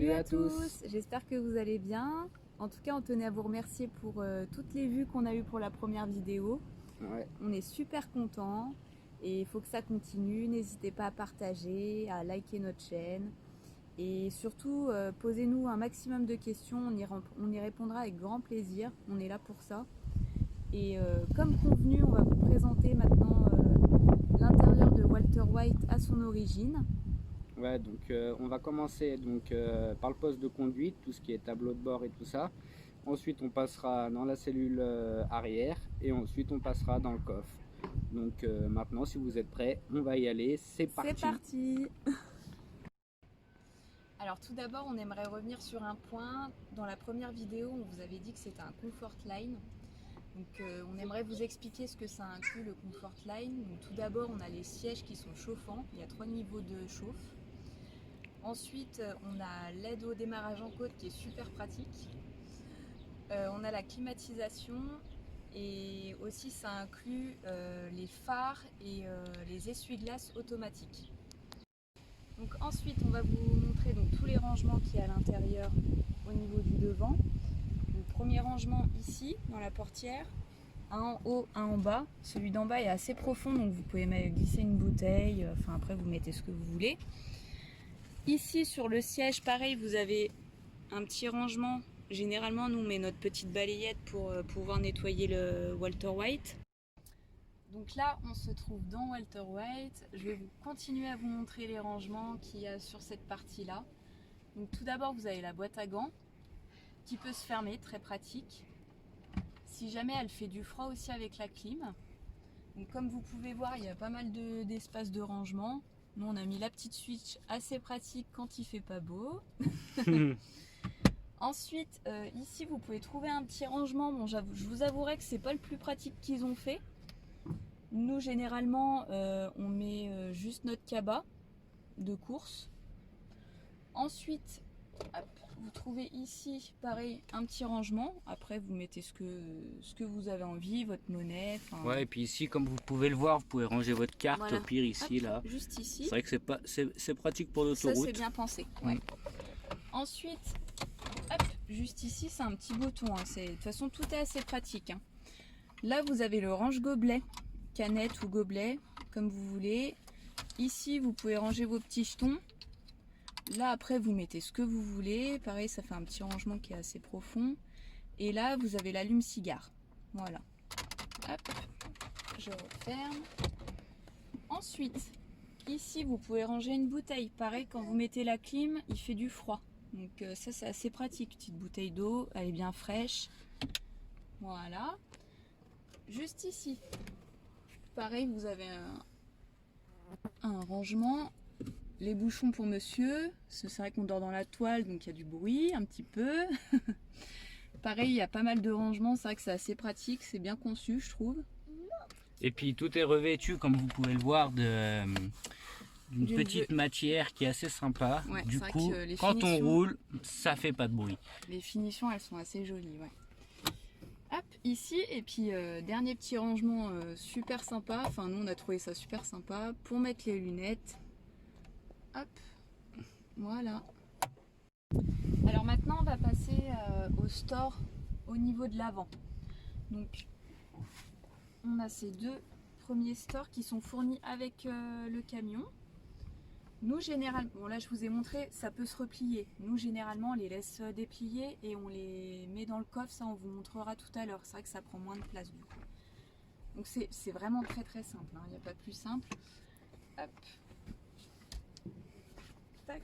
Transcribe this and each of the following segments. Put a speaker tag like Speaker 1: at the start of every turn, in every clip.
Speaker 1: Salut à tous, j'espère que vous allez bien. En tout cas, on tenait à vous remercier pour toutes les vues qu'on a eues pour la première vidéo.
Speaker 2: Ouais.
Speaker 1: On est super contents et il faut que ça continue. N'hésitez pas à partager, à liker notre chaîne et surtout posez-nous un maximum de questions, on y répondra avec grand plaisir. On est là pour ça. Et comme convenu, on va vous présenter maintenant l'intérieur de Walter White à son origine.
Speaker 2: Ouais, donc on va commencer par le poste de conduite, tout ce qui est tableau de bord et tout ça. Ensuite, on passera dans la cellule arrière et ensuite on passera dans le coffre. Donc maintenant, si vous êtes prêts, on va y aller. C'est parti.
Speaker 1: C'est parti. Alors tout d'abord, on aimerait revenir sur un point. Dans la première vidéo, on vous avait dit que c'était un Comfort Line. Donc on aimerait vous expliquer ce que ça inclut le Comfort Line. Donc, tout d'abord, on a les sièges qui sont chauffants. Il y a 3 niveaux de chauffe. Ensuite, on a l'aide au démarrage en côte qui est super pratique. On a la climatisation et aussi ça inclut les phares et les essuie-glaces automatiques. Donc ensuite, on va vous montrer donc, tous les rangements qu'il y a à l'intérieur au niveau du devant. Le premier rangement ici, dans la portière, un en haut, un en bas. Celui d'en bas est assez profond, donc vous pouvez glisser une bouteille, enfin après vous mettez ce que vous voulez. Ici sur le siège, pareil, vous avez un petit rangement. Généralement, nous on met notre petite balayette pour pouvoir nettoyer le Walter White. Donc là, on se trouve dans Walter White. Je vais continuer à vous montrer les rangements qu'il y a sur cette partie-là. Donc tout d'abord, vous avez la boîte à gants qui peut se fermer, très pratique. Si jamais elle fait du froid aussi avec la clim. Donc comme vous pouvez voir, il y a pas mal d'espace de rangement. Nous, on a mis la petite switch assez pratique quand il fait pas beau. Ensuite, ici, vous pouvez trouver un petit rangement. Bon, je vous avouerai que c'est pas le plus pratique qu'ils ont fait. Nous, généralement, on met juste notre cabas de course. Ensuite, hop, vous trouvez ici, pareil, un petit rangement. Après, vous mettez ce que vous avez envie, votre monnaie.
Speaker 2: Ouais, et puis ici, comme vous pouvez le voir, vous pouvez ranger votre carte,
Speaker 1: voilà.
Speaker 2: au pire ici,
Speaker 1: Hop,
Speaker 2: là.
Speaker 1: juste ici.
Speaker 2: C'est vrai que c'est pratique pour l'autoroute.
Speaker 1: Ça, c'est bien pensé. Ouais. Ensuite, hop, juste ici, c'est un petit bouton. Hein. De toute façon, tout est assez pratique. Hein. Là, vous avez le range-gobelet, canette ou gobelet, comme vous voulez. Ici, vous pouvez ranger vos petits jetons. Là, après, vous mettez ce que vous voulez. Pareil, ça fait un petit rangement qui est assez profond. Et là, vous avez l'allume-cigare. Voilà. Hop, je referme. Ensuite, ici, vous pouvez ranger une bouteille. Pareil, quand vous mettez la clim, il fait du froid. Donc ça, c'est assez pratique. Petite bouteille d'eau, elle est bien fraîche. Voilà. Juste ici, pareil, vous avez un rangement. Les bouchons pour monsieur. C'est vrai qu'on dort dans la toile, donc il y a du bruit un petit peu. Pareil, il y a pas mal de rangements. C'est vrai que c'est assez pratique. C'est bien conçu, je trouve.
Speaker 2: Et puis tout est revêtu, comme vous pouvez le voir, d'une petite matière qui est assez sympa.
Speaker 1: Ouais,
Speaker 2: du coup, quand on roule, ça fait pas de bruit.
Speaker 1: Les finitions, elles sont assez jolies. Ouais. Hop, ici, et puis dernier petit rangement super sympa. Enfin, nous, on a trouvé ça super sympa pour mettre les lunettes. Hop, voilà. Alors maintenant, on va passer au store au niveau de l'avant. Donc, on a ces deux premiers stores qui sont fournis avec le camion. Nous, généralement, bon là je vous ai montré, ça peut se replier. Nous, généralement, on les laisse déplier et on les met dans le coffre. Ça, on vous montrera tout à l'heure. C'est vrai que ça prend moins de place du coup. Donc, c'est vraiment très très simple. Hein. Il n'y a pas plus simple. Hop. Tac.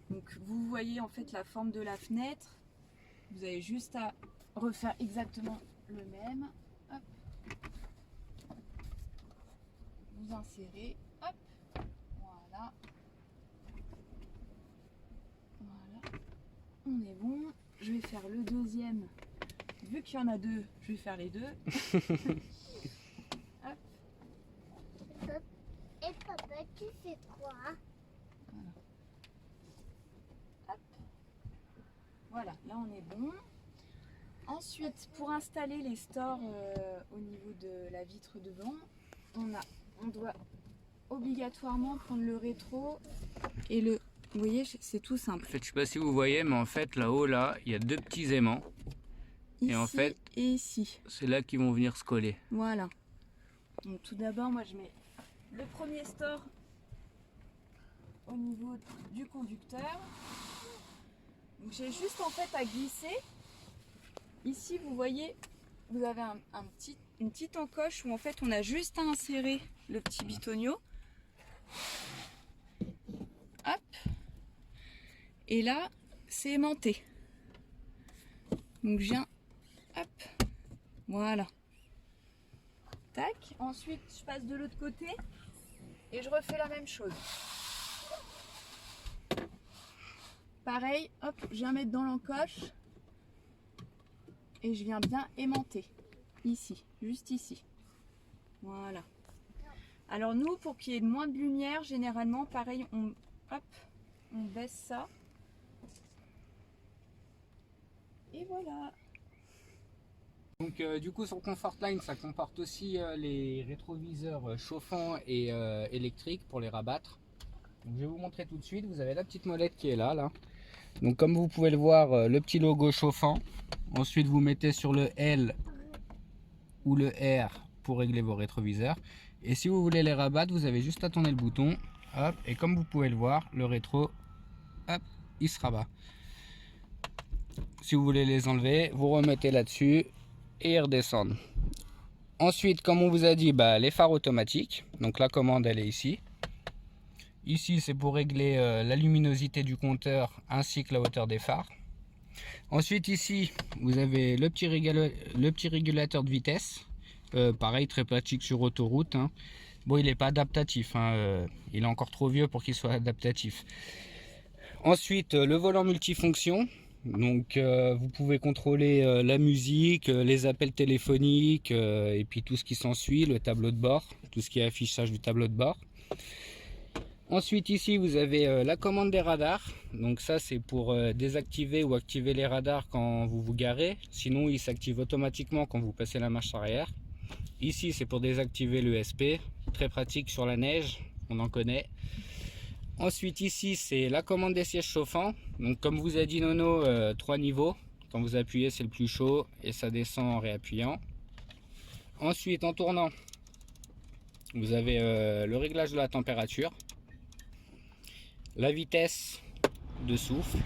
Speaker 1: Donc, vous voyez en fait la forme de la fenêtre. Vous avez juste à refaire exactement le même. Hop. Vous insérez. Hop. Voilà. Voilà. On est bon. Je vais faire le deuxième. Vu qu'il y en a deux, je vais faire les deux. Hop.
Speaker 3: Et papa, tu fais quoi?
Speaker 1: Voilà. Hop. Voilà, là on est bon. Ensuite, pour installer les stores au niveau de la vitre devant, on doit obligatoirement prendre le rétro et le Vous voyez, c'est tout simple.
Speaker 2: En fait, je sais pas si vous voyez, mais en fait, là-haut, là, il y a deux petits aimants.
Speaker 1: Ici
Speaker 2: et en fait,
Speaker 1: et ici.
Speaker 2: c'est là qu'ils vont venir se coller.
Speaker 1: Voilà. Donc tout d'abord, moi je mets le premier store au niveau du conducteur. Donc j'ai juste en fait à glisser. Ici, vous voyez, vous avez une petite encoche où en fait on a juste à insérer le petit bitonio. Hop. Et là, c'est aimanté. Donc je viens, hop, voilà. Tac. Ensuite, je passe de l'autre côté et je refais la même chose. Pareil, hop, je viens mettre dans l'encoche et je viens bien aimanter. Ici, juste ici. Voilà. Alors nous, pour qu'il y ait moins de lumière, généralement, pareil, on baisse ça. Et voilà.
Speaker 2: Donc du coup sur Comfortline, ça comporte aussi les rétroviseurs chauffants et électriques pour les rabattre. Donc, je vais vous montrer tout de suite. Vous avez la petite molette qui est là. Donc comme vous pouvez le voir, le petit logo chauffant. Ensuite vous mettez sur le L ou le R pour régler vos rétroviseurs. Et si vous voulez les rabattre, vous avez juste à tourner le bouton. Hop, et comme vous pouvez le voir, le rétro, hop, il se rabat. Si vous voulez les enlever, vous remettez là-dessus et ils redescendent. Ensuite, comme on vous a dit, les phares automatiques. Donc la commande, elle est ici. Ici, c'est pour régler la luminosité du compteur ainsi que la hauteur des phares. Ensuite, ici, vous avez le petit régulateur de vitesse. Pareil, très pratique sur autoroute. Bon, il n'est pas adaptatif. Il est encore trop vieux pour qu'il soit adaptatif. Ensuite, le volant multifonction. Donc vous pouvez contrôler la musique, les appels téléphoniques et puis tout ce qui s'ensuit, le tableau de bord, tout ce qui est affichage du tableau de bord. Ensuite ici vous avez la commande des radars. Donc ça c'est pour désactiver ou activer les radars quand vous vous garez. Sinon ils s'activent automatiquement quand vous passez la marche arrière. Ici c'est pour désactiver l'ESP, très pratique sur la neige, on en connaît. Ensuite ici c'est la commande des sièges chauffants. Donc comme vous a dit Nono, 3 niveaux. Quand vous appuyez c'est le plus chaud et ça descend en réappuyant. Ensuite en tournant vous avez le réglage de la température, la vitesse de souffle.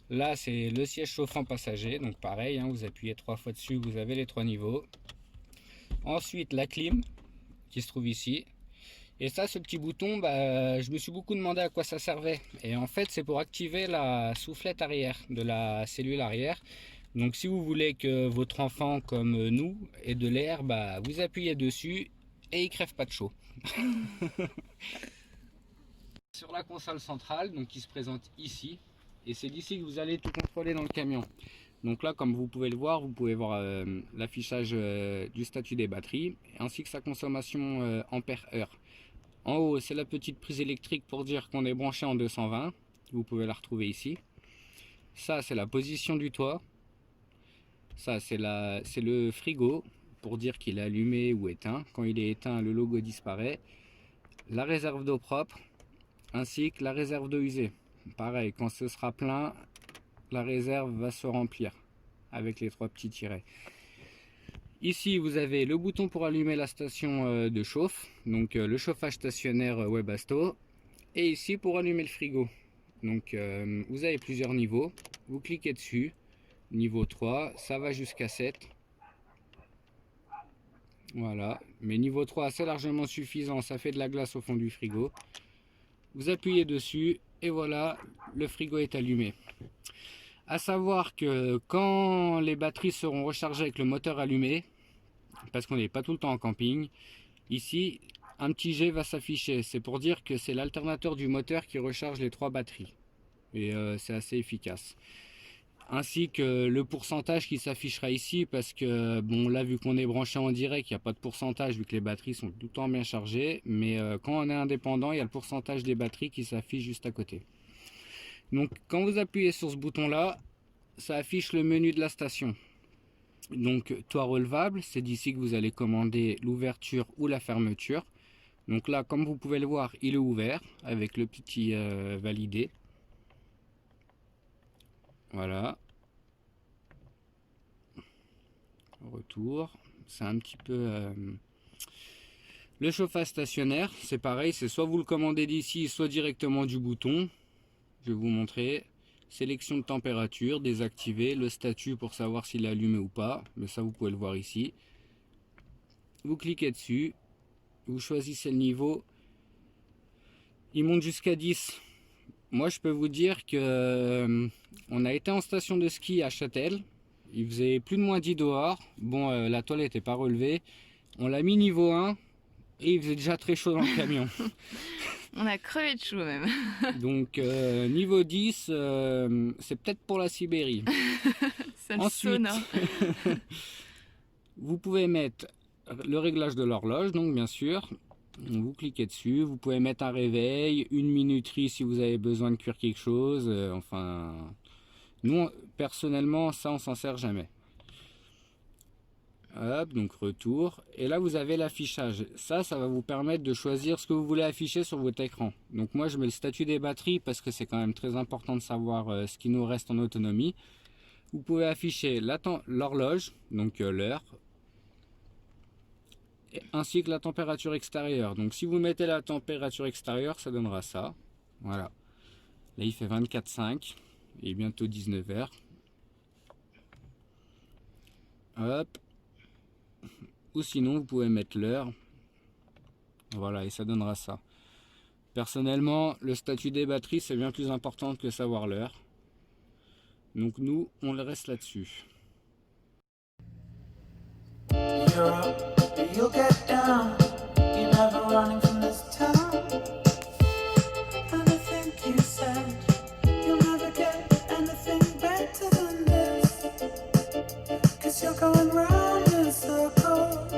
Speaker 2: Là c'est le siège chauffant passager, donc pareil, vous appuyez 3 fois dessus, vous avez les 3 niveaux. Ensuite la clim qui se trouve ici. Et ça, ce petit bouton, je me suis beaucoup demandé à quoi ça servait. Et en fait, c'est pour activer la soufflette arrière de la cellule arrière. Donc si vous voulez que votre enfant, comme nous, ait de l'air, vous appuyez dessus et il crève pas de chaud. Sur la console centrale, donc qui se présente ici. Et c'est d'ici que vous allez tout contrôler dans le camion. Donc là, comme vous pouvez le voir, vous pouvez voir l'affichage du statut des batteries, ainsi que sa consommation ampère-heure. En haut, c'est la petite prise électrique pour dire qu'on est branché en 220. Vous pouvez la retrouver ici. Ça, c'est la position du toit. Ça, c'est le frigo pour dire qu'il est allumé ou éteint. Quand il est éteint, le logo disparaît. La réserve d'eau propre, ainsi que la réserve d'eau usée. Pareil, quand ce sera plein, la réserve va se remplir avec les 3 petits tirets. Ici vous avez le bouton pour allumer la station de chauffe, donc le chauffage stationnaire Webasto, et ici pour allumer le frigo. Donc vous avez plusieurs niveaux, vous cliquez dessus, niveau 3, ça va jusqu'à 7. Voilà, mais niveau 3 c'est largement suffisant, ça fait de la glace au fond du frigo. Vous appuyez dessus et voilà, le frigo est allumé. À savoir que quand les batteries seront rechargées avec le moteur allumé, parce qu'on n'est pas tout le temps en camping, ici un petit G va s'afficher. C'est pour dire que c'est l'alternateur du moteur qui recharge les 3 batteries. Et c'est assez efficace. Ainsi que le pourcentage qui s'affichera ici, parce que bon là vu qu'on est branché en direct, il n'y a pas de pourcentage vu que les batteries sont tout le temps bien chargées. Mais quand on est indépendant, il y a le pourcentage des batteries qui s'affiche juste à côté. Donc quand vous appuyez sur ce bouton là, ça affiche le menu de la station. Donc toit relevable, c'est d'ici que vous allez commander l'ouverture ou la fermeture. Donc là, comme vous pouvez le voir, il est ouvert avec le petit validé. Voilà. Retour. C'est un petit peu... Le chauffage stationnaire, c'est pareil, c'est soit vous le commandez d'ici, soit directement du bouton. Je vais vous montrer. Sélection de température, désactiver, le statut pour savoir s'il est allumé ou pas. Mais ça, vous pouvez le voir ici. Vous cliquez dessus. Vous choisissez le niveau. Il monte jusqu'à 10. Moi, je peux vous dire que on a été en station de ski à Châtel. Il faisait plus de moins 10 dehors. Bon, la toilette n'est pas relevée. On l'a mis niveau 1 et il faisait déjà très chaud dans le camion.
Speaker 1: On a crevé de chaud même.
Speaker 2: Donc, niveau 10, c'est peut-être pour la Sibérie.
Speaker 1: Ça le
Speaker 2: Ensuite,
Speaker 1: sauna.
Speaker 2: vous pouvez mettre le réglage de l'horloge, donc bien sûr. Vous cliquez dessus, vous pouvez mettre un réveil, une minuterie si vous avez besoin de cuire quelque chose. Enfin, nous, personnellement, ça, on s'en sert jamais. Hop, donc retour. Et là, vous avez l'affichage. Ça va vous permettre de choisir ce que vous voulez afficher sur votre écran. Donc moi, je mets le statut des batteries parce que c'est quand même très important de savoir ce qui nous reste en autonomie. Vous pouvez afficher l'horloge, donc l'heure, ainsi que la température extérieure. Donc si vous mettez la température extérieure, ça donnera ça. Voilà. Là, il fait 24,5 et bientôt 19h. Hop. Ou sinon, vous pouvez mettre l'heure. Voilà, et ça donnera ça. Personnellement, le statut des batteries, c'est bien plus important que savoir l'heure. Donc nous, on le reste là-dessus. You'll get down. You're never running from this town. And I think you said you'll never get anything better than this. 'Cause you're going round in circles.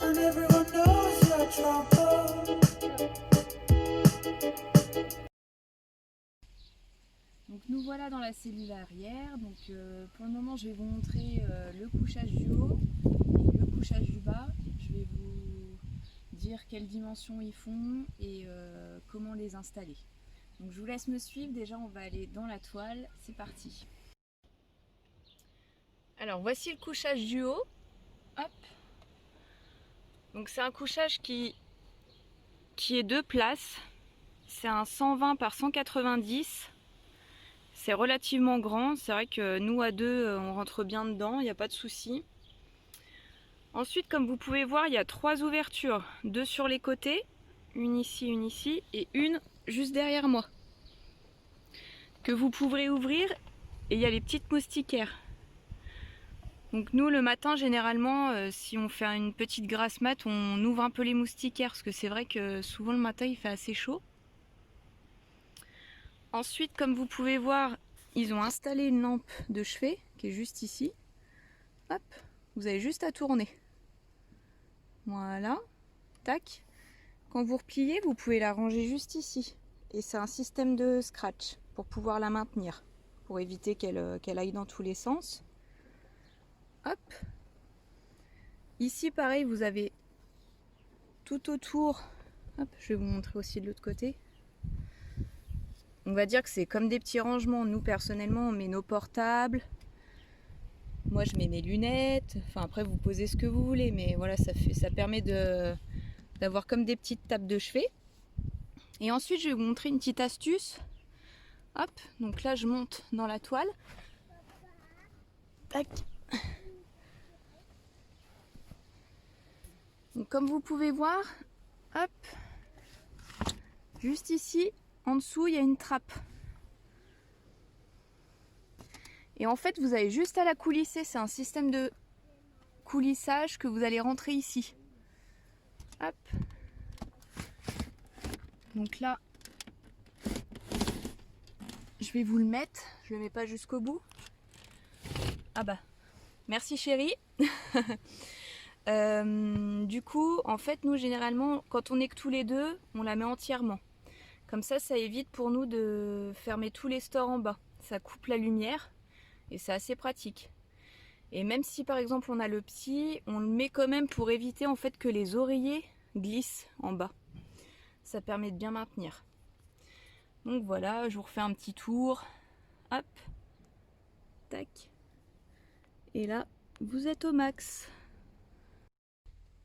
Speaker 2: And everyone knows your trouble.
Speaker 1: Donc nous voilà dans la cellule arrière. Donc pour le moment je vais vous montrer le couchage du haut et le couchage du bas. Je vais vous dire quelles dimensions ils font et comment les installer. Donc je vous laisse me suivre. Déjà on va aller dans la toile. C'est parti. Alors voici le couchage du haut. Hop. Donc c'est un couchage qui est 2 places. C'est un 120 par 190. C'est relativement grand, c'est vrai que nous à deux on rentre bien dedans, il n'y a pas de souci. Ensuite, comme vous pouvez voir, il y a 3 ouvertures, 2 sur les côtés, une ici et une juste derrière moi. Que vous pourrez ouvrir et il y a les petites moustiquaires. Donc nous le matin généralement, si on fait une petite grasse mat, on ouvre un peu les moustiquaires parce que c'est vrai que souvent le matin il fait assez chaud. Ensuite, comme vous pouvez voir, ils ont installé une lampe de chevet qui est juste ici. Hop, vous avez juste à tourner. Voilà, tac. Quand vous repliez, vous pouvez la ranger juste ici. Et c'est un système de scratch pour pouvoir la maintenir, pour éviter qu'elle aille dans tous les sens. Hop. Ici, pareil, vous avez tout autour. Hop, je vais vous montrer aussi de l'autre côté. On va dire que c'est comme des petits rangements. Nous, personnellement, on met nos portables. Moi, je mets mes lunettes. Enfin, après, vous posez ce que vous voulez. Mais voilà, ça permet d'avoir comme des petites tables de chevet. Et ensuite, je vais vous montrer une petite astuce. Hop, donc là, je monte dans la toile. Tac. Donc, comme vous pouvez voir, hop, juste ici, en dessous, il y a une trappe. Et en fait, vous avez juste à la coulisser. C'est un système de coulissage que vous allez rentrer ici. Hop. Donc là, je vais vous le mettre. Je le mets pas jusqu'au bout. Ah bah, merci chérie. Du coup, en fait, nous, généralement, quand on est que tous les deux, on la met entièrement. Comme ça évite pour nous de fermer tous les stores en bas. Ça coupe la lumière et c'est assez pratique. Et même si par exemple on a le petit, on le met quand même pour éviter en fait que les oreillers glissent en bas. Ça permet de bien maintenir. Donc voilà, je vous refais un petit tour. Hop, tac. Et là, vous êtes au max.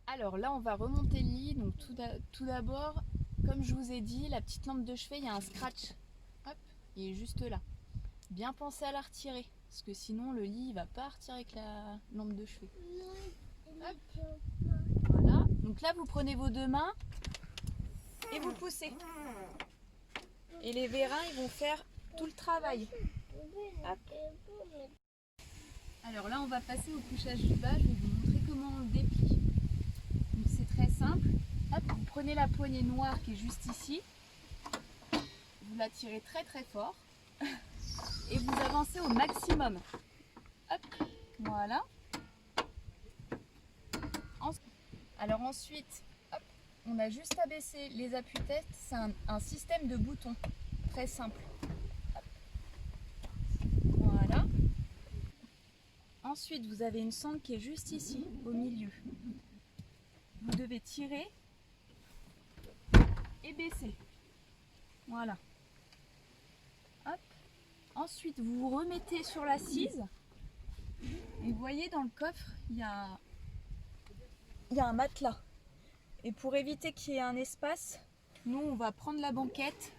Speaker 1: Alors là, on va remonter le lit. Donc tout d'abord, comme je vous ai dit, la petite lampe de chevet, il y a un scratch. Hop, il est juste là. Bien penser à la retirer, parce que sinon le lit il va pas retirer avec la lampe de chevet. Hop. Voilà. Donc là, vous prenez vos deux mains et vous poussez. Et les vérins, ils vont faire tout le travail. Hop. Alors là, on va passer au couchage du bas. Je vais vous montrer comment on le déplie. Donc c'est très simple. Hop, vous prenez la poignée noire qui est juste ici. Vous la tirez très très fort. Et vous avancez au maximum. Hop, voilà. Alors ensuite, hop, on a juste à baisser les appuis-têtes. C'est un système de boutons. Très simple. Hop. Voilà. Ensuite, vous avez une sangle qui est juste ici, au milieu. Vous devez tirer et baisser. Voilà. Hop. Ensuite, vous vous remettez sur l'assise. Et vous voyez, dans le coffre, il y a un matelas. Et pour éviter qu'il y ait un espace, nous, on va prendre la banquette,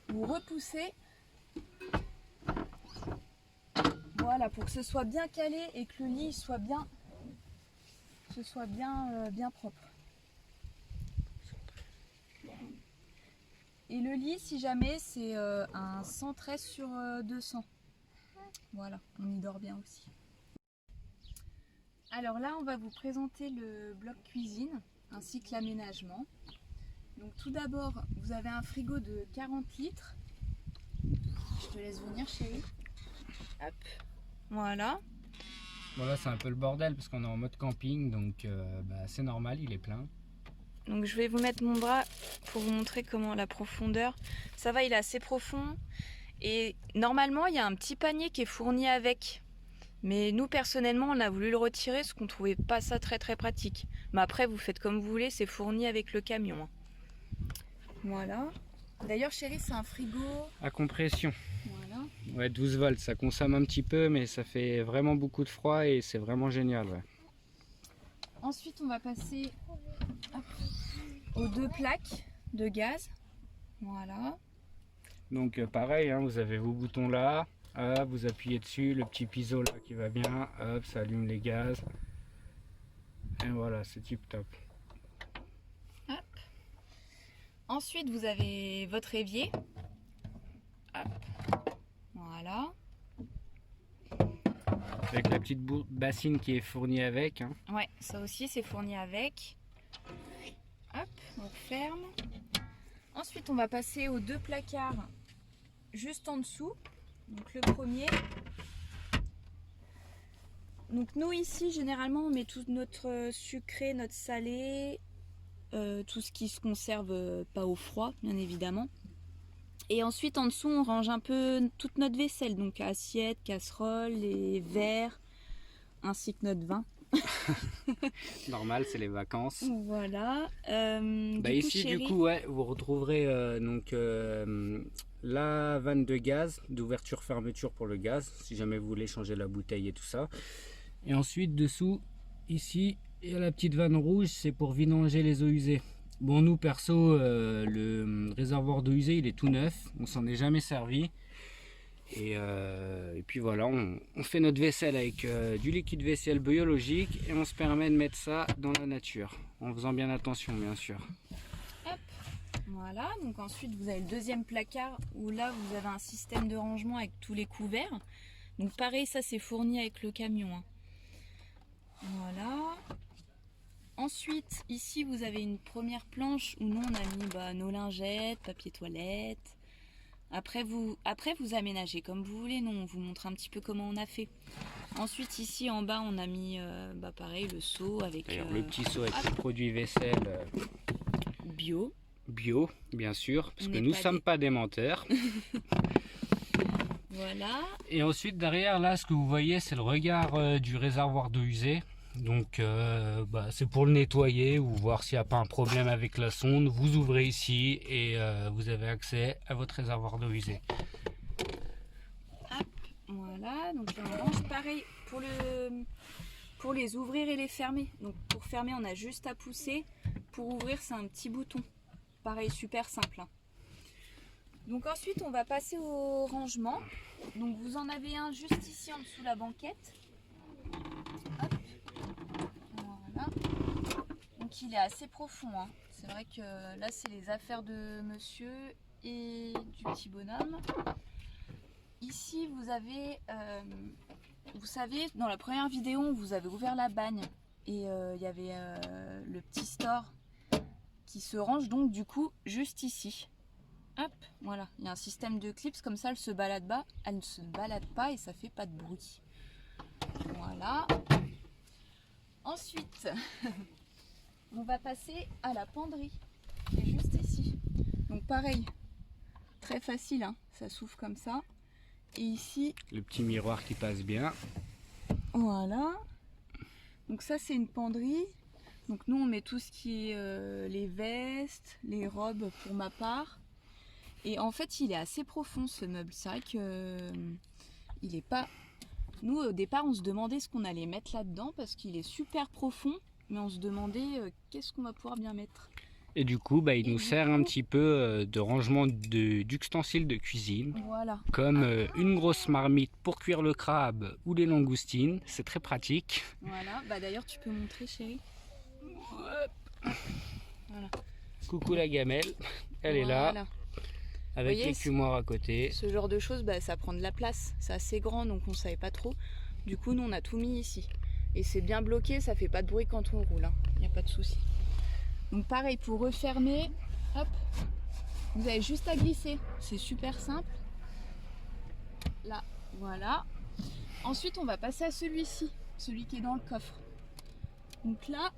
Speaker 1: vous repoussez. Voilà, pour que ce soit bien calé et que le lit soit bien, bien propre. Et le lit, si jamais, c'est un 113 sur 200. Voilà, on y dort bien aussi. Alors là, on va vous présenter le bloc cuisine ainsi que l'aménagement. Donc tout d'abord, vous avez un frigo de 40 litres. Je te laisse venir, chérie. Hop. Voilà.
Speaker 2: Bon là c'est un peu le bordel parce qu'on est en mode camping, donc c'est normal, il est plein.
Speaker 1: Donc je vais vous mettre mon bras pour vous montrer comment la profondeur. Ça va, il est assez profond. Et normalement, il y a un petit panier qui est fourni avec. Mais nous, personnellement, on a voulu le retirer parce qu'on trouvait pas ça très très pratique. Mais après, vous faites comme vous voulez, c'est fourni avec le camion. Voilà. D'ailleurs, chérie, c'est un frigo
Speaker 2: à compression.
Speaker 1: Voilà.
Speaker 2: Ouais, 12 volts, ça consomme un petit peu, mais ça fait vraiment beaucoup de froid et c'est vraiment génial. Ouais.
Speaker 1: Ensuite, on va passer aux deux plaques de gaz. Voilà.
Speaker 2: Donc pareil, hein, vous avez vos boutons là, hop, vous appuyez dessus, le petit piso là qui va bien, hop, ça allume les gaz. Et voilà, c'est tip top.
Speaker 1: Hop. Ensuite, vous avez votre évier. Hop. Voilà.
Speaker 2: Avec la petite bassine qui est fournie avec. Hein.
Speaker 1: Ouais, ça aussi c'est fourni avec. Hop, on ferme. Ensuite, on va passer aux deux placards juste en dessous. Donc le premier. Donc nous ici, généralement, on met tout notre sucré, notre salé, tout ce qui se conserve pas au froid, bien évidemment. Et ensuite, en dessous, on range un peu toute notre vaisselle, donc assiettes, casseroles, les verres, ainsi que notre vin.
Speaker 2: Normal, c'est les vacances.
Speaker 1: Voilà.
Speaker 2: Ici, chérie, du coup, ouais, vous retrouverez la vanne de gaz, d'ouverture-fermeture pour le gaz, si jamais vous voulez changer la bouteille et tout ça. Et ensuite, dessous, ici, il y a la petite vanne rouge, c'est pour vidanger les eaux usées. Bon, nous, perso, le réservoir d'eau usée, il est tout neuf, on s'en est jamais servi. Et puis voilà, on fait notre vaisselle avec du liquide vaisselle biologique et on se permet de mettre ça dans la nature, en faisant bien attention, bien sûr.
Speaker 1: Hop, voilà, donc ensuite vous avez le deuxième placard où là vous avez un système de rangement avec tous les couverts. Donc pareil, ça c'est fourni avec le camion. Hein. Voilà. Ensuite, ici vous avez une première planche où nous on a mis nos lingettes, papier toilette. Après vous aménagez comme vous voulez, nous on vous montre un petit peu comment on a fait. Ensuite ici en bas on a mis pareil le seau avec
Speaker 2: le petit seau avec les produits vaisselle
Speaker 1: bio
Speaker 2: bien sûr, parce que nous sommes pas des menteurs.
Speaker 1: Voilà.
Speaker 2: Et ensuite derrière là, ce que vous voyez, c'est le regard du réservoir d'eau usée. Donc c'est pour le nettoyer ou voir s'il n'y a pas un problème avec la sonde. Vous ouvrez ici et vous avez accès à votre réservoir d'eau usée.
Speaker 1: Hop, voilà. Donc là, on range pareil pour les ouvrir et les fermer. Donc pour fermer, on a juste à pousser. Pour ouvrir, c'est un petit bouton. Pareil, super simple. Hein. Donc ensuite, on va passer au rangement. Donc vous en avez un juste ici en dessous la banquette. Hop. Voilà. Donc il est assez profond. Hein. C'est vrai que là, c'est les affaires de monsieur et du petit bonhomme. Ici, vous avez, vous savez, dans la première vidéo, vous avez ouvert la bagne et il y avait le petit store qui se range donc du coup juste ici. Hop, voilà, il y a un système de clips comme ça, elle ne se balade pas et ça fait pas de bruit. Voilà. Ensuite, on va passer à la penderie qui est juste ici. Donc pareil, très facile, hein, ça s'ouvre comme ça. Et ici,
Speaker 2: le petit miroir qui passe bien.
Speaker 1: Voilà. Donc ça, c'est une penderie. Donc nous, on met tout ce qui est les vestes, les robes pour ma part. Et en fait, il est assez profond ce meuble. C'est vrai que il est pas. Nous, au départ, on se demandait ce qu'on allait mettre là-dedans parce qu'il est super profond. Mais on se demandait qu'est-ce qu'on va pouvoir bien mettre.
Speaker 2: Et du coup, il nous sert un petit peu de rangement d'ustensiles de cuisine.
Speaker 1: Voilà.
Speaker 2: Comme une grosse marmite pour cuire le crabe ou les langoustines. C'est très pratique.
Speaker 1: Voilà. D'ailleurs, tu peux montrer, chérie. Voilà.
Speaker 2: Coucou la gamelle. Elle est là. Avec les cumoirs à côté.
Speaker 1: Ce genre de choses, ça prend de la place. C'est assez grand, donc on ne savait pas trop. Du coup, nous, on a tout mis ici. Et c'est bien bloqué, ça fait pas de bruit quand on roule. Il n'y a pas de souci. Donc pareil, pour refermer, hop, vous avez juste à glisser. C'est super simple. Là, voilà. Ensuite, on va passer à celui-ci, celui qui est dans le coffre. Donc là,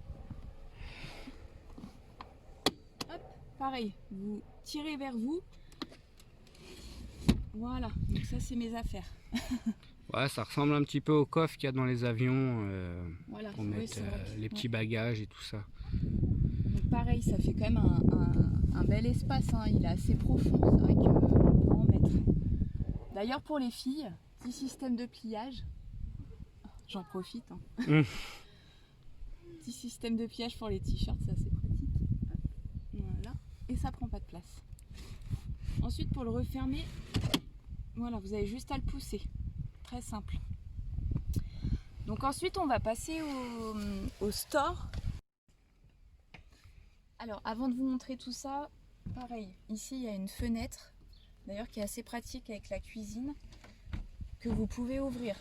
Speaker 1: hop, pareil, vous tirez vers vous. Voilà, donc ça c'est mes affaires.
Speaker 2: Ouais, ça ressemble un petit peu au coffre qu'il y a dans les avions
Speaker 1: voilà,
Speaker 2: pour mettre les petits bagages et tout ça.
Speaker 1: Donc pareil, ça fait quand même un bel espace, hein. Il est assez profond, c'est vrai qu'on peut en mettre. D'ailleurs pour les filles, petit système de pliage, j'en profite. Hein. Petit système de pliage pour les t-shirts, c'est assez pratique. Voilà, et ça prend pas de place. Ensuite pour le refermer, voilà, vous avez juste à le pousser. Très simple. Donc ensuite on va passer au store. Alors avant de vous montrer tout ça, pareil, ici il y a une fenêtre, d'ailleurs qui est assez pratique avec la cuisine, que vous pouvez ouvrir.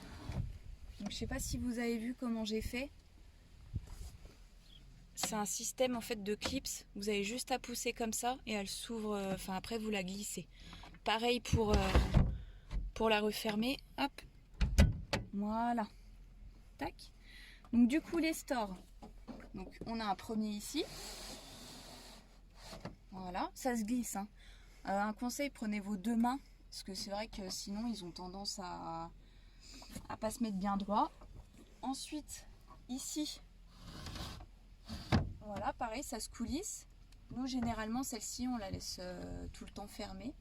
Speaker 1: Donc je sais pas si vous avez vu comment j'ai fait. C'est un système en fait de clips, vous avez juste à pousser comme ça et elle s'ouvre, après vous la glissez. Pareil pour la refermer, hop. Voilà. Tac. Donc du coup les stores. Donc on a un premier ici. Voilà, ça se glisse. Hein. Un conseil, prenez vos deux mains. Parce que c'est vrai que sinon ils ont tendance à pas se mettre bien droit. Ensuite, ici. Voilà, pareil, ça se coulisse. Nous généralement celle-ci on la laisse tout le temps fermée.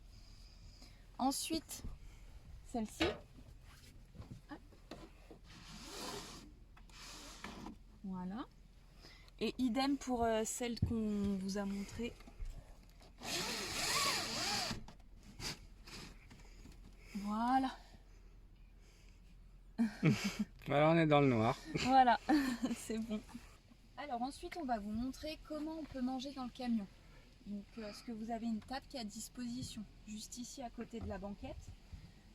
Speaker 1: Ensuite, celle-ci. Voilà. Et idem pour celle qu'on vous a montrée. Voilà.
Speaker 2: Voilà, on est dans le noir.
Speaker 1: Voilà, c'est bon. Alors ensuite, on va vous montrer comment on peut manger dans le camion. Donc, est-ce que vous avez une table qui est à disposition, juste ici à côté de la banquette.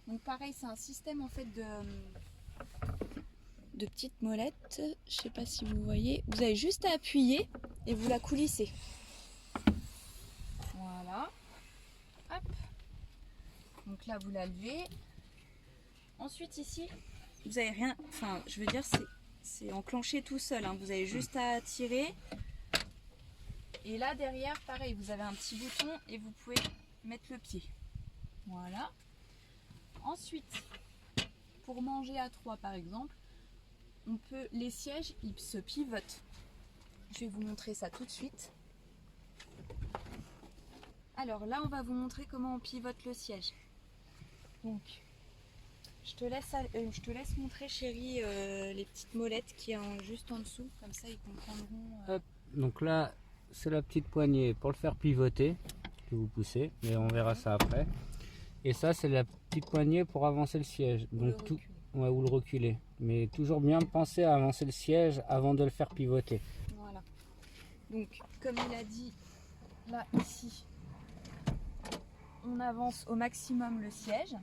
Speaker 1: Donc pareil, c'est un système en fait de petites molettes. Je sais pas si vous voyez. Vous avez juste à appuyer et vous la coulissez. Voilà. Hop. Donc là, vous la levez. Ensuite ici, vous avez rien. Enfin, je veux dire, c'est enclenché tout seul. Hein. Vous avez juste à tirer. Et là derrière, pareil, vous avez un petit bouton et vous pouvez mettre le pied. Voilà. Ensuite, pour manger à 3 par exemple, les sièges ils se pivotent. Je vais vous montrer ça tout de suite. Alors là, on va vous montrer comment on pivote le siège. Donc, je te laisse montrer, chérie, les petites molettes qui sont juste en dessous. Comme ça, ils comprendront.
Speaker 2: Hop. Donc là, c'est la petite poignée pour le faire pivoter, que vous poussez, mais on verra ça après. Et ça, c'est la petite poignée pour avancer le siège. Donc tout, ouais, ou le reculer. Mais toujours bien penser à avancer le siège avant de le faire pivoter.
Speaker 1: Voilà. Donc, comme il a dit, là, ici, on avance au maximum le siège.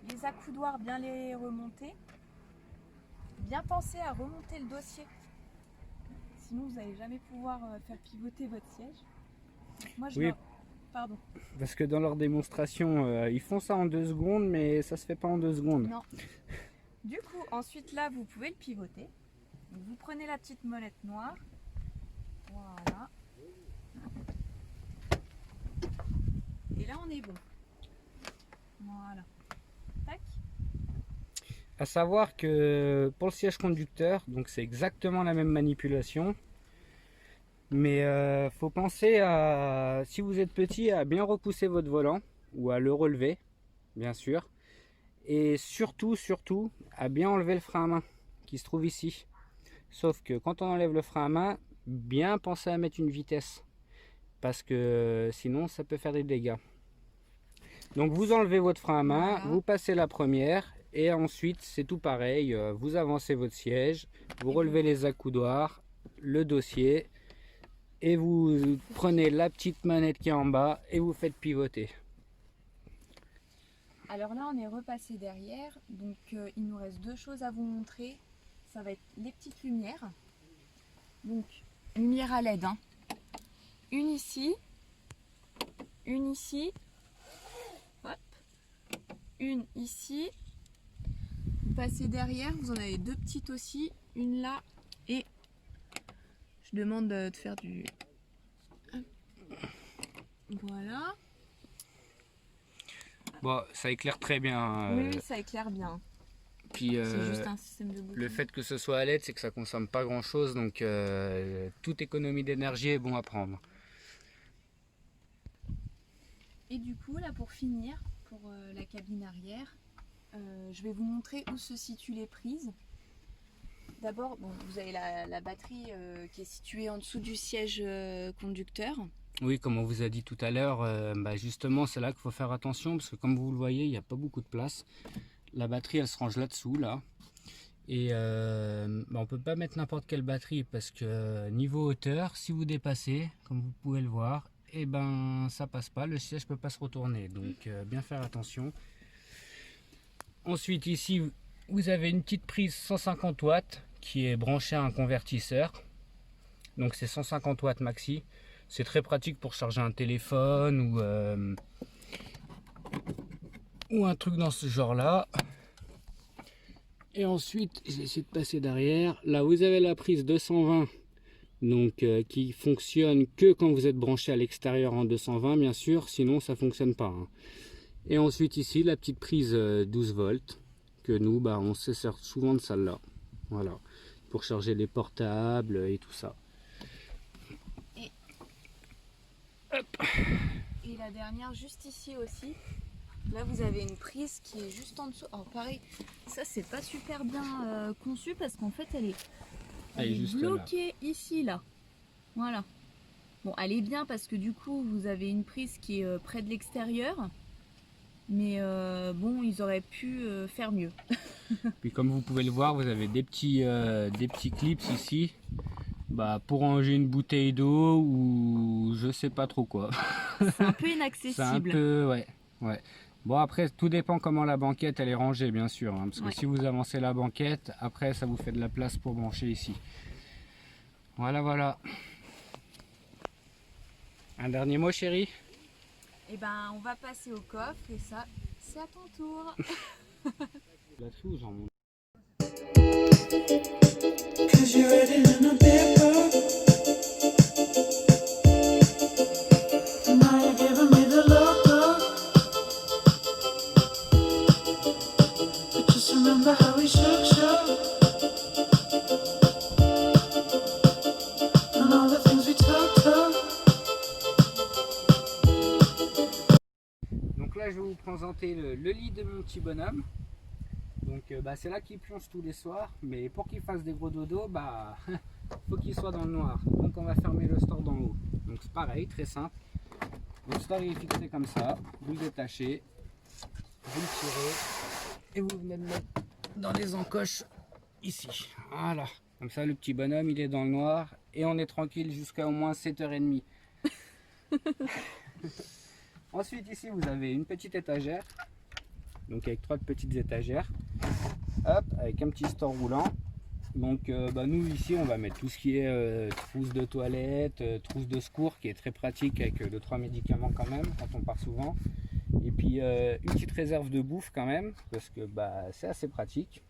Speaker 1: Les accoudoirs, bien les remonter. Bien penser à remonter le dossier. Sinon, vous n'allez jamais pouvoir faire pivoter votre siège. Moi, Pardon.
Speaker 2: Parce que dans leur démonstration, ils font ça en 2 secondes, mais ça se fait pas en 2 secondes.
Speaker 1: Non. Du coup, ensuite, là, vous pouvez le pivoter. Donc, vous prenez la petite molette noire. Voilà. Et là, on est bon. Voilà. Tac.
Speaker 2: À savoir que pour le siège conducteur, donc c'est exactement la même manipulation. Mais faut penser à, si vous êtes petit, à bien repousser votre volant ou à le relever, bien sûr. Et surtout, à bien enlever le frein à main qui se trouve ici. Sauf que quand on enlève le frein à main, bien penser à mettre une vitesse. Parce que sinon, ça peut faire des dégâts. Donc vous enlevez votre frein à main,
Speaker 1: voilà.
Speaker 2: Vous passez la première. Et ensuite, c'est tout pareil. Vous avancez votre siège, vous relevez les accoudoirs, le dossier. Et vous prenez la petite manette qui est en bas et vous faites pivoter.
Speaker 1: Alors là, on est repassé derrière. Donc, il nous reste 2 choses à vous montrer. Ça va être les petites lumières. Donc, lumière à LED. Hein. Une ici. Hop. Une ici. Vous passez derrière. Vous en avez 2 petites aussi. Une là et... Je demande de faire du... Voilà.
Speaker 2: Bon, ça éclaire très bien.
Speaker 1: Oui, ça éclaire bien.
Speaker 2: Puis
Speaker 1: C'est juste un système de bouton.
Speaker 2: le fait que ce soit à LED, c'est que ça consomme pas grand chose. Donc toute économie d'énergie est bon à prendre.
Speaker 1: Et du coup, là pour finir, pour la cabine arrière, je vais vous montrer où se situent les prises. D'abord, bon, vous avez la batterie qui est située en dessous du siège conducteur.
Speaker 2: Oui, comme on vous a dit tout à l'heure, justement c'est là qu'il faut faire attention parce que comme vous le voyez, il n'y a pas beaucoup de place. La batterie elle se range là-dessous là. Et on ne peut pas mettre n'importe quelle batterie parce que niveau hauteur, si vous dépassez, comme vous pouvez le voir, et ça passe pas, le siège peut pas se retourner. Donc bien faire attention. Ensuite ici, vous avez une petite prise 150 watts qui est branchée à un convertisseur. Donc c'est 150 watts maxi. C'est très pratique pour charger un téléphone ou un truc dans ce genre là. Et ensuite, j'ai essayé de passer derrière. Là vous avez la prise 220 donc qui fonctionne que quand vous êtes branché à l'extérieur en 220 bien sûr, sinon ça fonctionne pas. Hein. Et ensuite ici la petite prise 12 volts que nous on se sert souvent de celle-là. Voilà, pour charger les portables et tout ça.
Speaker 1: Et la dernière juste ici aussi. Là vous avez une prise qui est juste en dessous. Alors pareil, ça c'est pas super bien conçu parce qu'en fait elle est
Speaker 2: juste
Speaker 1: bloquée
Speaker 2: là.
Speaker 1: Ici là. Voilà. Bon, elle est bien parce que du coup vous avez une prise qui est près de l'extérieur. Mais bon, ils auraient pu faire mieux.
Speaker 2: Puis comme vous pouvez le voir, vous avez des petits clips ici. Pour ranger une bouteille d'eau ou je sais pas trop quoi.
Speaker 1: C'est un peu inaccessible.
Speaker 2: C'est un peu, ouais. Bon après, tout dépend comment la banquette elle est rangée bien sûr. Hein, parce que si vous avancez la banquette, après ça vous fait de la place pour brancher ici. Voilà. Un dernier mot chérie?
Speaker 1: Et on va passer au coffre et ça, c'est à ton tour.
Speaker 2: Là-dessus ou j'en monte? présenter le lit de mon petit bonhomme. Donc c'est là qu'il plonge tous les soirs, mais pour qu'il fasse des gros dodos, faut qu'il soit dans le noir. Donc on va fermer le store d'en haut. Donc c'est pareil, très simple. Le store est fixé comme ça, vous le détachez, vous le tirez et vous venez le mettre dans les encoches ici. Voilà, comme ça le petit bonhomme il est dans le noir et on est tranquille jusqu'à au moins 7h30. Ensuite ici vous avez une petite étagère, donc avec 3 petites étagères, hop, avec un petit store roulant. Donc nous ici on va mettre tout ce qui est trousse de toilette, trousse de secours qui est très pratique avec 2-3 médicaments quand même quand on part souvent. Et puis une petite réserve de bouffe quand même parce que c'est assez pratique.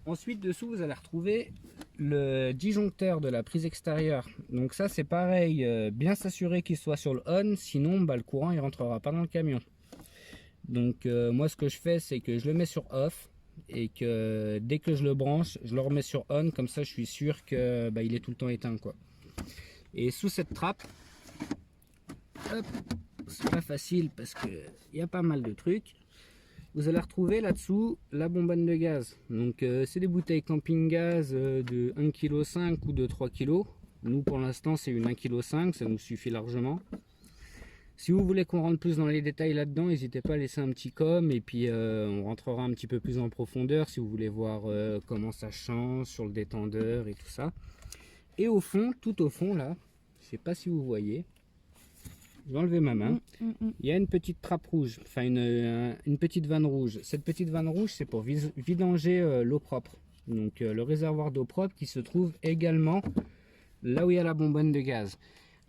Speaker 2: Ensuite dessous vous allez retrouver le disjoncteur de la prise extérieure. Donc ça c'est pareil, bien s'assurer qu'il soit sur le on, sinon le courant il rentrera pas dans le camion. Donc moi ce que je fais c'est que je le mets sur off et que dès que je le branche je le remets sur on, comme ça je suis sûr que il est tout le temps éteint quoi. Et sous cette trappe, c'est pas facile parce que il y a pas mal de trucs. Vous allez retrouver là-dessous la bonbonne de gaz. Donc c'est des bouteilles camping gaz de 1,5 kg ou de 3 kg. Nous pour l'instant c'est une 1,5 kg, ça nous suffit largement. Si vous voulez qu'on rentre plus dans les détails là-dedans, n'hésitez pas à laisser un petit com et puis on rentrera un petit peu plus en profondeur si vous voulez voir comment ça change sur le détendeur et tout ça. Et au fond, tout au fond là, je sais pas si vous voyez, je vais enlever ma main, il y a une petite trappe rouge, enfin une petite vanne rouge. Cette petite vanne rouge c'est pour vidanger l'eau propre. Donc le réservoir d'eau propre qui se trouve également là où il y a la bonbonne de gaz.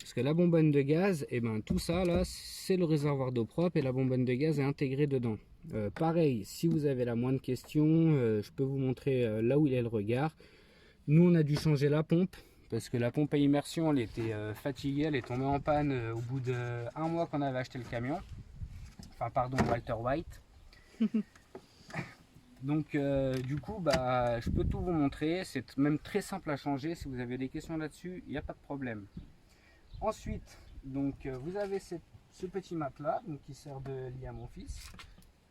Speaker 2: Parce que la bonbonne de gaz, tout ça là, c'est le réservoir d'eau propre et la bonbonne de gaz est intégrée dedans. Pareil, si vous avez la moindre question, je peux vous montrer là où il est le regard. Nous on a dû changer la pompe, parce que la pompe à immersion elle était fatiguée, elle est tombée en panne au bout d'1 mois qu'on avait acheté le camion. Enfin pardon, Walter White. Donc du coup je peux tout vous montrer, c'est même très simple à changer. Si vous avez des questions là-dessus, il n'y a pas de problème. Ensuite, donc vous avez ce petit matelas qui sert de lit à mon fils,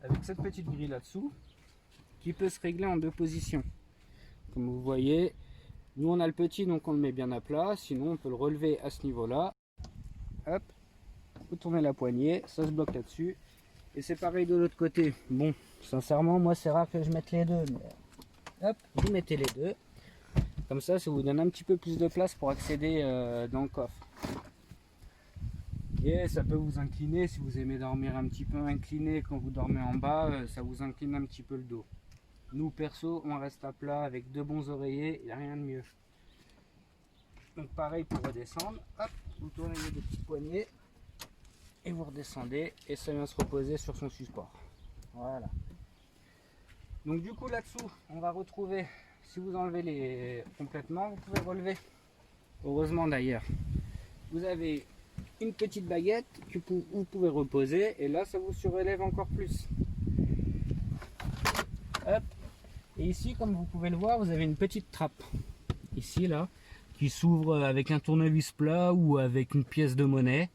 Speaker 2: avec cette petite grille là-dessous, qui peut se régler en 2 positions. Comme vous voyez, nous on a le petit, donc on le met bien à plat, sinon on peut le relever à ce niveau-là. Hop, vous tournez la poignée, ça se bloque là-dessus. Et c'est pareil de l'autre côté. Bon, sincèrement, moi c'est rare que je mette les deux, mais hop, vous mettez les deux. Comme ça vous donne un petit peu plus de place pour accéder dans le coffre. Et ça peut vous incliner si vous aimez dormir un petit peu incliné quand vous dormez en bas, ça vous incline un petit peu le dos. Nous perso, on reste à plat avec 2 bons oreillers, il n'y a rien de mieux. Donc pareil pour redescendre, hop, vous tournez les 2 petites poignées et vous redescendez et ça vient se reposer sur son support. Voilà. Donc du coup là-dessous, on va retrouver, si vous enlevez complètement, vous pouvez relever. Heureusement d'ailleurs. Vous avez une petite baguette que vous pouvez reposer et là ça vous surélève encore plus. Hop. Et ici, comme vous pouvez le voir, vous avez une petite trappe ici là qui s'ouvre avec un tournevis plat ou avec une pièce de monnaie,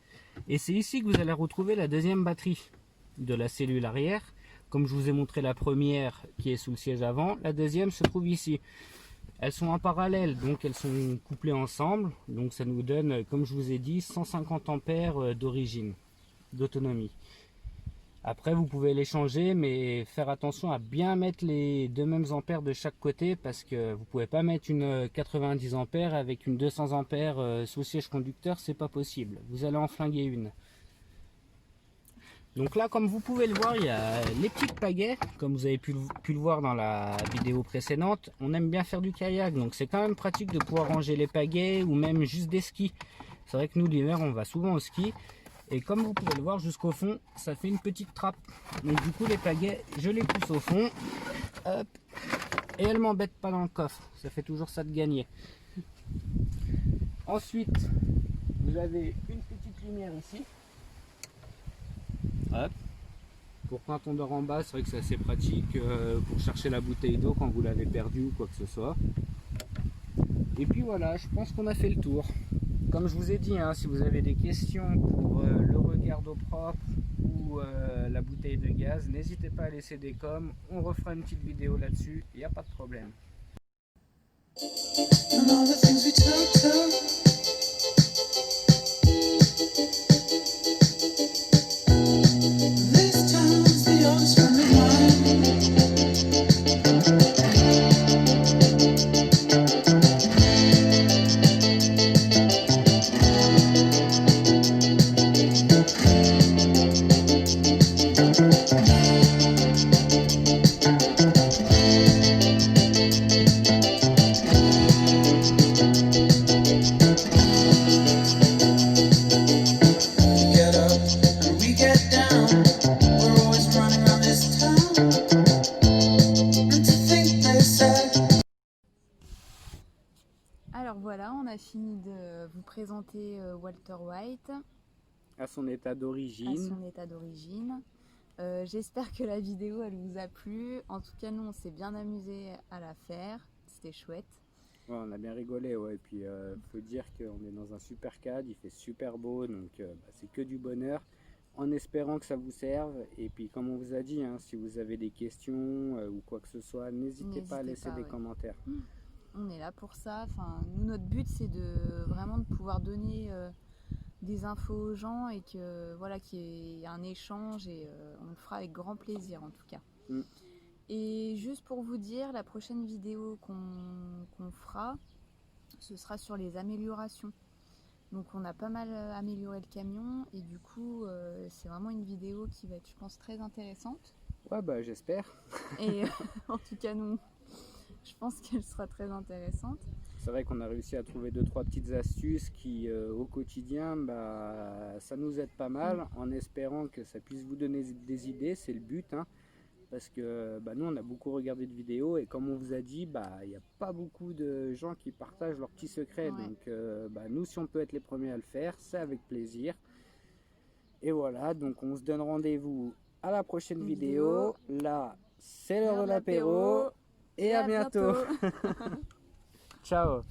Speaker 2: et c'est ici que vous allez retrouver la deuxième batterie de la cellule arrière. Comme je vous ai montré la première qui est sous le siège avant, la deuxième se trouve ici. Elles sont en parallèle, donc elles sont couplées ensemble. Donc ça nous donne, comme je vous ai dit, 150 ampères d'origine, d'autonomie. Après vous pouvez les changer, mais faire attention à bien mettre les 2 mêmes ampères de chaque côté, parce que vous pouvez pas mettre une 90 ampères avec une 200 ampères sous le siège conducteur, c'est pas possible. Vous allez en flinguer une. Donc là, comme vous pouvez le voir, il y a les petites pagaies, comme vous avez pu le voir dans la vidéo précédente. On aime bien faire du kayak, donc c'est quand même pratique de pouvoir ranger les pagaies ou même juste des skis. C'est vrai que nous l'hiver on va souvent au ski, et comme vous pouvez le voir jusqu'au fond, ça fait une petite trappe. Donc du coup les pagaies, je les pousse au fond, hop, et elles m'embêtent pas dans le coffre. Ça fait toujours ça de gagner. Ensuite, vous avez une petite lumière ici. Hop. Pour quand on dort en bas, c'est vrai que c'est assez pratique pour chercher la bouteille d'eau quand vous l'avez perdue ou quoi que ce soit. Et puis voilà, je pense qu'on a fait le tour. Comme je vous ai dit, si vous avez des questions pour le regard d'eau propre ou ou la bouteille de gaz, n'hésitez pas à laisser des coms, on refera une petite vidéo là-dessus, il n'y a pas de problème.
Speaker 4: And all the things we talked of. This town's the oldest friend of mine. We get up and we get down. We're always running around this town. And to think they said.
Speaker 1: Alors voilà, on a fini de vous présenter Walter White
Speaker 2: À son état
Speaker 1: à
Speaker 2: d'origine.
Speaker 1: son état d'origine. J'espère que la vidéo elle vous a plu. En tout cas, nous on s'est bien amusé à la faire. C'était chouette.
Speaker 2: Ouais, on a bien rigolé, ouais. Et puis faut dire qu'on est dans un super cadre, il fait super beau, donc c'est que du bonheur. En espérant que ça vous serve. Et puis comme on vous a dit, hein, si vous avez des questions ou quoi que ce soit, n'hésitez pas à
Speaker 1: N'hésitez
Speaker 2: laisser
Speaker 1: pas,
Speaker 2: des
Speaker 1: ouais.
Speaker 2: commentaires.
Speaker 1: On est là pour ça. Enfin, nous, notre but, c'est de vraiment de pouvoir donner des infos aux gens et que voilà, qu'il y ait un échange et on le fera avec grand plaisir en tout cas.
Speaker 2: Mm.
Speaker 1: Et juste pour vous dire, la prochaine vidéo qu'on fera, ce sera sur les améliorations. Donc on a pas mal amélioré le camion et du coup c'est vraiment une vidéo qui va être, je pense, très intéressante.
Speaker 2: Ouais, bah j'espère.
Speaker 1: Et en tout cas, nous, je pense qu'elle sera très intéressante.
Speaker 2: C'est vrai qu'on a réussi à trouver 2-3 petites astuces qui au quotidien, ça nous aide pas mal, en espérant que ça puisse vous donner des idées, c'est le but, hein. Parce que nous on a beaucoup regardé de vidéos et comme on vous a dit, il n'y a pas beaucoup de gens qui partagent leurs petits secrets.
Speaker 1: Ouais.
Speaker 2: Donc nous, si on peut être les premiers à le faire, c'est avec plaisir. Et voilà, donc on se donne rendez-vous à la prochaine vidéo. Là, c'est l'heure de l'apéro et à bientôt. Ciao.